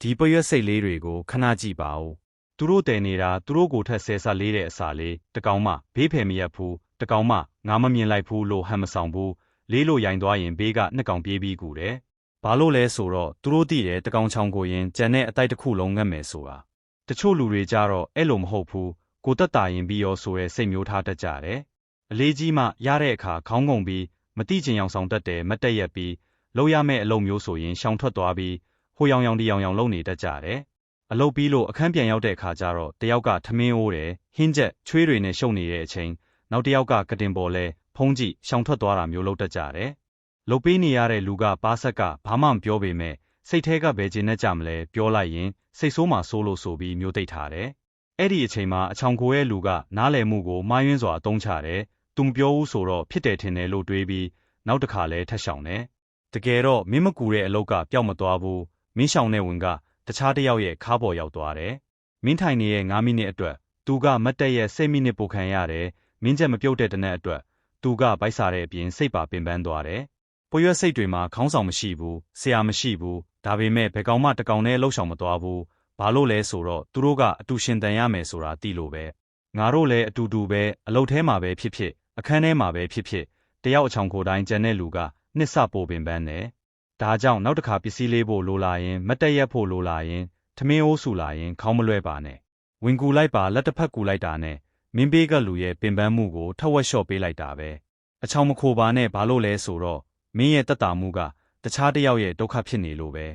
ဒီပရွက်စိတ်လေးတွေကိုခဏကြည့်ပါဦးသူတို့တည်နေတာသူတို့ကိုထက်ဆဲဆလေးတဲ့အစာလေးတကောင်မှဘေးဖယ်မရက်ဘူးတကောင်မှငါမမြင်လိုက်ဘူးလို့ဟန်မဆောင်ဘူးလေးလို့ရိုင်သွားရင်ဘေးကနှစ်ကောင်ပြေးပြီးကူတယ်ဘာလို့လဲဆိုတော့သူတို့သိတယ်တကောင်ချောင်ကိုရင်ကြံတဲ့အတိုက်တစ်ခုလုံးငတ်မယ်ဆိုတာတချို့လူတွေကြတော့အဲ့လိုမဟုတ်ဘူးကိုတက်တာရင်ပြီးရောဆိုရဲစိတ်မျိုးထားတတ်ကြတယ်အလေးကြီးမှရတဲ့အခါခေါင်းငုံပြီးမတိချင်ရောင်ဆောင်တတ်တယ်မတက်ရက်ပြီးလောက်ရမဲ့အလုပ်မျိုးဆိုရင်ရှောင်ထွက်သွားပြီးဟိုရောင်ရောင်ဒီရောင်ရောင်လုံနေတတ်ကြတယ်အလုပ်ပြီးလို့အခန်းပြန်ရောက်တဲ့အခါကျတော့တယောက်ကထမင်းအိုးတယ်ဟင်းချက်ချွေးတွေနဲ့ရှုပ်နေတဲ့အချိန်နောက်တယောက်ကကတင်ပေါ်လဲဖုံးကြည့်ရှောင်ထွက်သွားတာမျိုးလုပ်တတ်ကြတယ်လုပ်ပေးနေရတဲ့လူကပါးဆက်ကဘာမှမပြောပေမဲ့စိတ်ထဲကဘယ်ကျင်နဲ့ကြမလဲပြောလိုက်ရင်စိတ်ဆိုးမှဆိုးလို့ဆိုပြီးမျိုးသိပ်ထားတယ်အဲ့ဒီအချိန်မှာအချောင်ကိုရဲ့လူကနားလည်မှုကိုမှားယွင်းစွာအသုံးချတယ်သူမပြောဘူးဆိုတော့ဖြစ်တယ်ထင်တယ်လို့တွေးပြီးနောက်တစ်ခါလဲထပ်ရှောင်တယ်တကယ်တော့မင်းမကူတဲ့အလုပ်ကပျောက်မသွားဘူးမင်းရှောင်တဲ့ဝင်ကတခြားတစ်ယောက်ရဲ့ခါးပေါ်ရောက်သွားတယ်မင်းထိုင်နေတဲ့9မိနစ်အတွက်သူကမတ်တက်ရဲ့10မိနစ်ပိုခံရတယ်မင်းချက်မပြုတ်တဲ့တနက်အတွက်သူကဗိုက်စားတဲ့အပြင်စိတ်ပါပင်ပန်းသွားတယ်ပွေရွက်စိတ်တွေမှာခေါင်းဆောင်မရှိဘူးဆရာမရှိဘူးဒါပေမဲ့ဘယ်ကောင်မှတကောင်နဲ့လှုပ်ဆောင်မသွားဘူးဘာလို့လဲဆိုတော့သူတို့ကအတူရှင်တန်ရမယ်ဆိုတာသိလို့ပဲငါတို့လည်းအတူတူပဲအလုပ်ထဲမှာပဲဖြစ်ဖြစ်အခန်းထဲမှာပဲဖြစ်ဖြစ်တယောက်အချောင်ကိုယ်တိုင်းကြံတဲ့လူကနှစ်ဆပိုပင်ပန်းတယ်ဒါကြောင့်နောက်တစ်ခါပစ္စည်းလေးဖို့လိုလာရင်မတ်တက်ရက်ဖို့လိုလာရင်ထမင်းအိုးဆူလာရင်ခေါင်းမလွဲပါနဲ့ဝင်ကူလိုက်ပါလက်တစ်ဖက်ကူလိုက်တာနဲ့မင်းဘေးကလူရဲ့ပင်ပန်းမှုကိုထက်ဝက်လျှော့ပေးလိုက်တာပဲအချောင်မခိုပါနဲ့ဘာလို့လဲဆိုတော့မင်းရဲ့တက်တာမှုကတခြားတစ်ယောက်ရဲ့ဒုက္ခဖြစ်နေလို့ပဲ